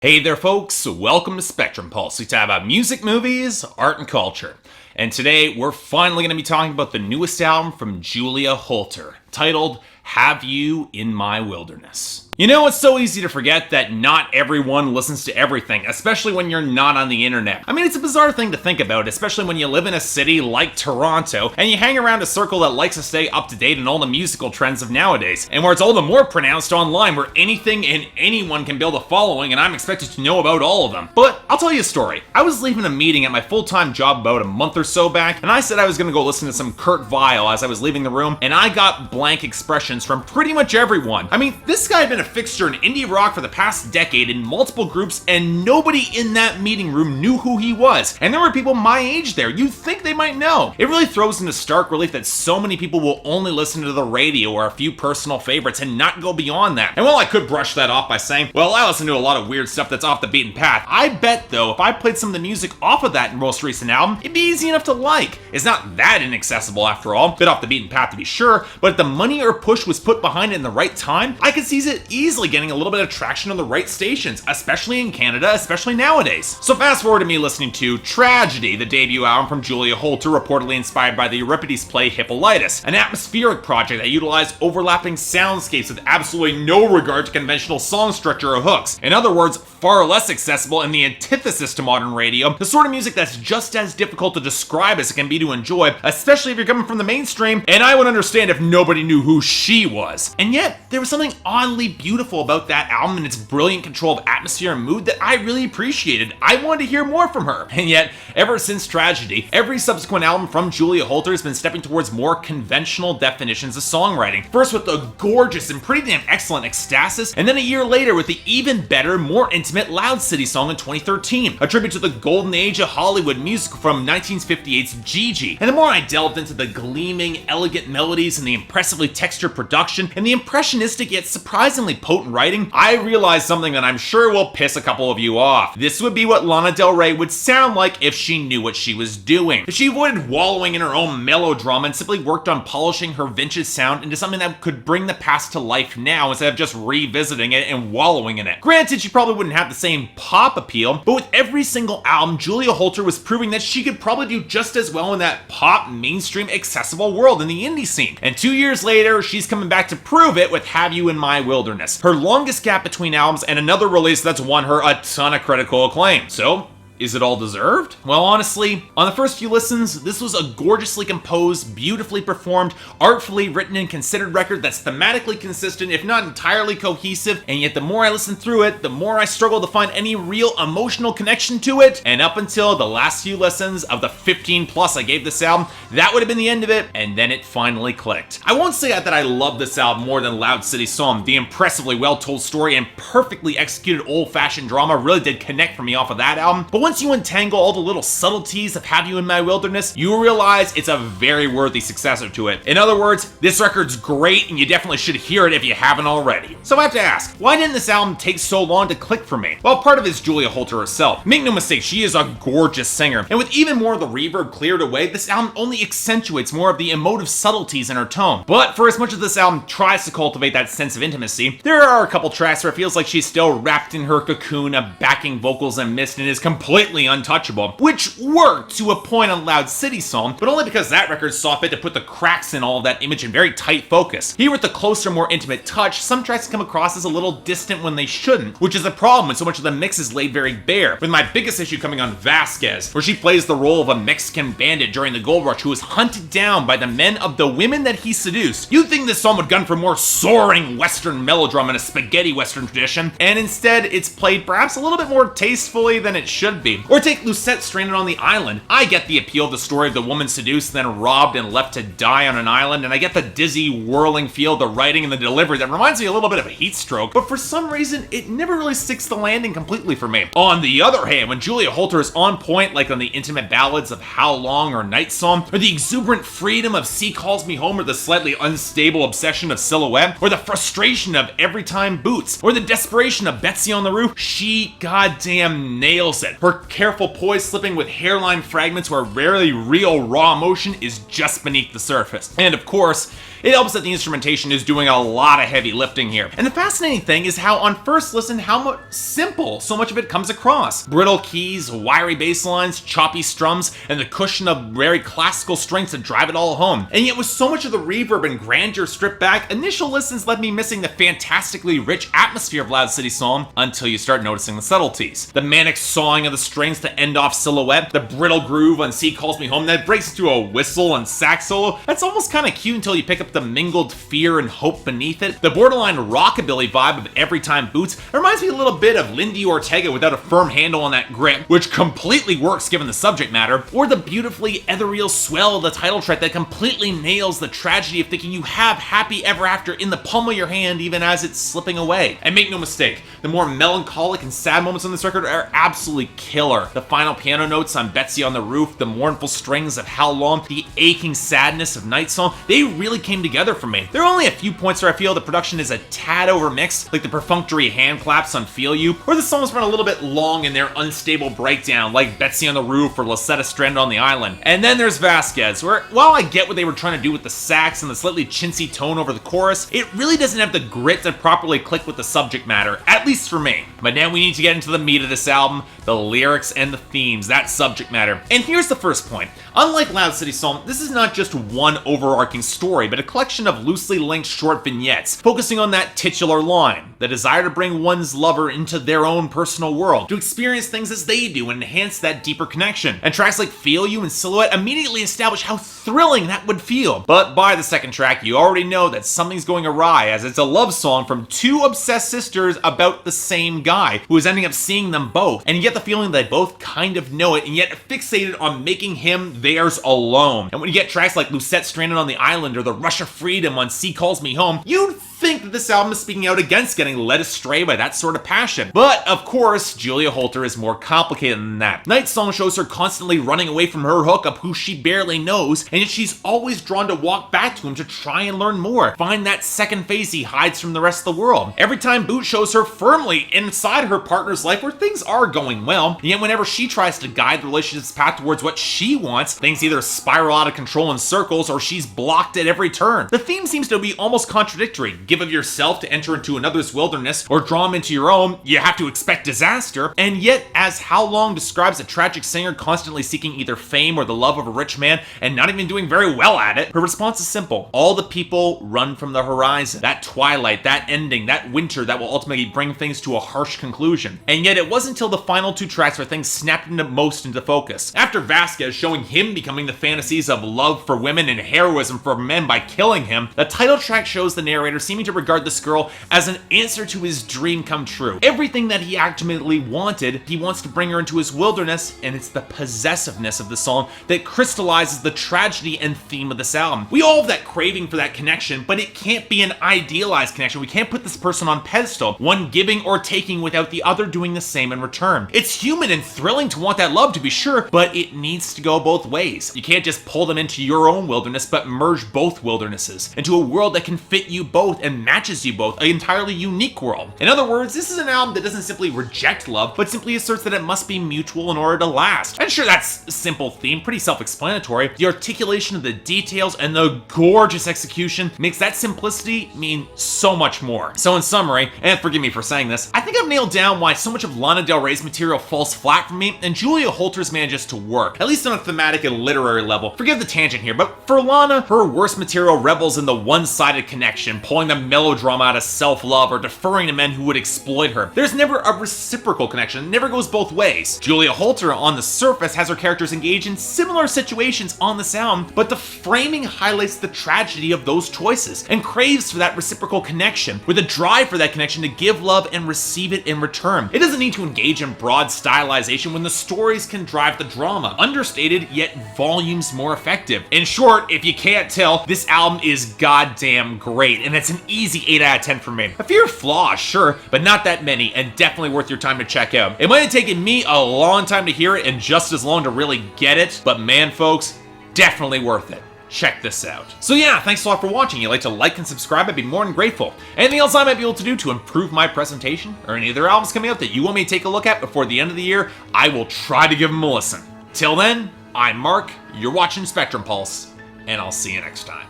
Hey there folks, welcome to Spectrum Pulse. We talk about music, movies, art, and culture. And today we're finally going to be talking about the newest album from Julia Holter, titled Have You in My Wilderness. You know, it's so easy to forget that not everyone listens to everything, especially when you're not on the internet. I mean, it's a bizarre thing to think about, especially when you live in a city like Toronto, and you hang around a circle that likes to stay up to date on all the musical trends of nowadays, and where it's all the more pronounced online, where anything and anyone can build a following, and I'm expected to know about all of them. But I'll tell you a story. I was leaving a meeting at my full-time job about a month or so back, and I said I was gonna go listen to some Kurt Vile as I was leaving the room, and I got blank expressions from pretty much everyone. I mean, this guy had been a fixture in indie rock for the past decade in multiple groups, and nobody in that meeting room knew who he was. And there were people my age there. You'd think they might know. It really throws into stark relief that so many people will only listen to the radio or a few personal favorites and not go beyond that. And while I could brush that off by saying, well, I listen to a lot of weird stuff that's off the beaten path, I bet though, if I played some of the music off of that most recent album, it'd be easy enough to like. It's not that inaccessible after all. Bit off the beaten path to be sure, but if the money or push was put behind it in the right time, I could see it easily getting a little bit of traction on the right stations, especially in Canada, especially nowadays. So fast forward to me listening to Tragedy, the debut album from Julia Holter, reportedly inspired by the Euripides play Hippolytus, an atmospheric project that utilized overlapping soundscapes with absolutely no regard to conventional song structure or hooks. In other words, far less accessible and the antithesis to modern radio, the sort of music that's just as difficult to describe as it can be to enjoy, especially if you're coming from the mainstream, and I would understand if nobody knew who she was. And yet, there was something oddly beautiful about that album and its brilliant control of atmosphere and mood that I really appreciated. I wanted to hear more from her. And yet, ever since Tragedy, every subsequent album from Julia Holter has been stepping towards more conventional definitions of songwriting. First with the gorgeous and pretty damn excellent Ecstasis, and then a year later with the even better, more intimate Loud City song in 2013, a tribute to the golden age of Hollywood music from 1958's Gigi. And the more I delved into the gleaming, elegant melodies and the impressively textured production and the impressionistic yet surprisingly potent writing, I realized something that I'm sure will piss a couple of you off. This would be what Lana Del Rey would sound like if she knew what she was doing. If she avoided wallowing in her own melodrama and simply worked on polishing her vintage sound into something that could bring the past to life now instead of just revisiting it and wallowing in it. Granted, she probably wouldn't have the same pop appeal, but with every single album, Julia Holter was proving that she could probably do just as well in that pop, mainstream, accessible world in the indie scene. And 2 years later, she's coming back to prove it with Have You in My Wilderness, her longest gap between albums and another release that's won her a ton of critical acclaim. So, is it all deserved? Well, honestly, on the first few listens, this was a gorgeously composed, beautifully performed, artfully written and considered record that's thematically consistent, if not entirely cohesive, and yet the more I listened through it, the more I struggled to find any real emotional connection to it, and up until the last few listens of the 15 plus I gave this album, that would have been the end of it, and then it finally clicked. I won't say that I love this album more than Loud City Song. The impressively well-told story and perfectly executed old-fashioned drama really did connect for me off of that album, but once you untangle all the little subtleties of Have You in My Wilderness, you realize it's a very worthy successor to it. In other words, this record's great and you definitely should hear it if you haven't already. So I have to ask, why didn't this album take so long to click for me? Well, part of it is Julia Holter herself. Make no mistake, she is a gorgeous singer, and with even more of the reverb cleared away, this album only accentuates more of the emotive subtleties in her tone. But for as much as this album tries to cultivate that sense of intimacy, there are a couple tracks where it feels like she's still wrapped in her cocoon of backing vocals and mist and is completely untouchable, which worked to a point on Loud City Song, but only because that record saw fit to put the cracks in all of that image in very tight focus. Here with the closer, more intimate touch, some tracks come across as a little distant when they shouldn't, which is a problem when so much of the mix is laid very bare, with my biggest issue coming on Vasquez, where she plays the role of a Mexican bandit during the gold rush who was hunted down by the men of the women that he seduced. You'd think this song would gun for more soaring western melodrama in a spaghetti western tradition, and instead it's played perhaps a little bit more tastefully than it should be. Or take Lucette stranded on the island. I get the appeal of the story of the woman seduced, then robbed and left to die on an island, and I get the dizzy, whirling feel of the writing and the delivery that reminds me a little bit of a Heat Stroke, but for some reason, it never really sticks the landing completely for me. On the other hand, when Julia Holter is on point, like on the intimate ballads of How Long or Night Song, or the exuberant freedom of Sea Calls Me Home, or the slightly unstable obsession of Silhouette, or the frustration of Everytime Boots, or the desperation of Betsy on the Roof, she goddamn nails it. Her careful poise slipping with hairline fragments where rarely real raw emotion is just beneath the surface. And of course, It helps that the instrumentation is doing a lot of heavy lifting here. And the fascinating thing is how on first listen, how simple so much of it comes across. Brittle keys, wiry bass lines, choppy strums, and the cushion of very classical strings to drive it all home. And yet with so much of the reverb and grandeur stripped back, initial listens led me missing the fantastically rich atmosphere of Loud City Song until you start noticing the subtleties. The manic sawing of the strings to end off Silhouette, the brittle groove on C Calls Me Home that breaks into a whistle and sax solo, that's almost kind of cute until you pick up the mingled fear and hope beneath it. The borderline rockabilly vibe of Everytime Boots reminds me a little bit of Lindy Ortega without a firm handle on that grip, which completely works given the subject matter, or the beautifully ethereal swell of the title track that completely nails the tragedy of thinking you have happy ever after in the palm of your hand even as it's slipping away. And make no mistake, the more melancholic and sad moments on this record are absolutely killer. The final piano notes on Betsy on the Roof, the mournful strings of How Long, the aching sadness of Night Song, they really came together for me. There are only a few points where I feel the production is a tad overmixed, like the perfunctory hand claps on Feel You, or the songs run a little bit long in their unstable breakdown, like Betsy on the Roof or Lucetta Stranded on the Island. And then there's Vasquez, where while I get what they were trying to do with the sax and the slightly chintzy tone over the chorus, it really doesn't have the grit to properly click with the subject matter, at least for me. But now we need to get into the meat of this album, the lyrics and the themes, that subject matter. And here's the first point. Unlike Loud City Song, this is not just one overarching story, but a collection of loosely linked short vignettes, focusing on that titular line, the desire to bring one's lover into their own personal world, to experience things as they do and enhance that deeper connection. And tracks like Feel You and Silhouette immediately establish how thrilling that would feel. But by the second track, you already know that something's going awry, as it's a love song from two obsessed sisters about the same guy, who is ending up seeing them both, and you get the feeling that they both kind of know it, and yet fixated on making him theirs alone. And when you get tracks like Lucette Stranded on the Island or The Rush of Freedom on C Calls Me Home, you'd think that this album is speaking out against getting led astray by that sort of passion. But of course, Julia Holter is more complicated than that. Night Song shows her constantly running away from her hookup who she barely knows, and yet she's always drawn to walk back to him to try and learn more, find that second face he hides from the rest of the world. Everytime Boot shows her firmly inside her partner's life where things are going well, and yet whenever she tries to guide the relationship's path towards what she wants, things either spiral out of control in circles or she's blocked at every turn. The theme seems to be almost contradictory. Give of yourself to enter into another's wilderness or draw him into your own, you have to expect disaster. And yet, as How Long describes a tragic singer constantly seeking either fame or the love of a rich man and not even doing very well at it, her response is simple. All the people run from the horizon. That twilight, that ending, that winter that will ultimately bring things to a harsh conclusion. And yet it wasn't until the final two tracks where things snapped into focus. After Vasquez showing him becoming the fantasies of love for women and heroism for men by killing him, the title track shows the narrator seeming to regard this girl as an answer to his dream come true. Everything that he ultimately wanted, he wants to bring her into his wilderness, and it's the possessiveness of the song that crystallizes the tragedy and theme of this album. We all have that craving for that connection, but it can't be an idealized connection. We can't put this person on pedestal, one giving or taking without the other doing the same in return. It's human and thrilling to want that love, to be sure, but it needs to go both ways. You can't just pull them into your own wilderness, but merge both wildernesses into a world that can fit you both and matches you both, an entirely unique world. In other words, this is an album that doesn't simply reject love, but simply asserts that it must be mutual in order to last. And sure, that's a simple theme, pretty self-explanatory. The articulation of the details and the gorgeous execution makes that simplicity mean so much more. So in summary, and forgive me for saying this, I think I've nailed down why so much of Lana Del Rey's material falls flat for me, and Julia Holter's manages to work, at least on a thematic and literary level. Forgive the tangent here, but for Lana, her worst material revels in the one-sided connection, pulling the melodrama out of self-love or deferring to men who would exploit her. There's never a reciprocal connection, it never goes both ways. Julia Holter, on the surface, has her characters engage in similar situations on this album, but the framing highlights the tragedy of those choices and craves for that reciprocal connection, with a drive for that connection to give love and receive it in return. It doesn't need to engage in broad stylization when the stories can drive the drama. Understated, yet volumes more effective. In short, if you can't tell, this album is goddamn great, and it's an easy 8 out of 10 for me. A few flaws, sure, but not that many, and definitely worth your time to check out. It might have taken me a long time to hear it and just as long to really get it, but man, folks, definitely worth it. Check this out. So yeah, thanks a lot for watching. If you'd like to like and subscribe, I'd be more than grateful. Anything else I might be able to do to improve my presentation, or any other albums coming out that you want me to take a look at before the end of the year, I will try to give them a listen. Till then, I'm Mark, you're watching Spectrum Pulse, and I'll see you next time.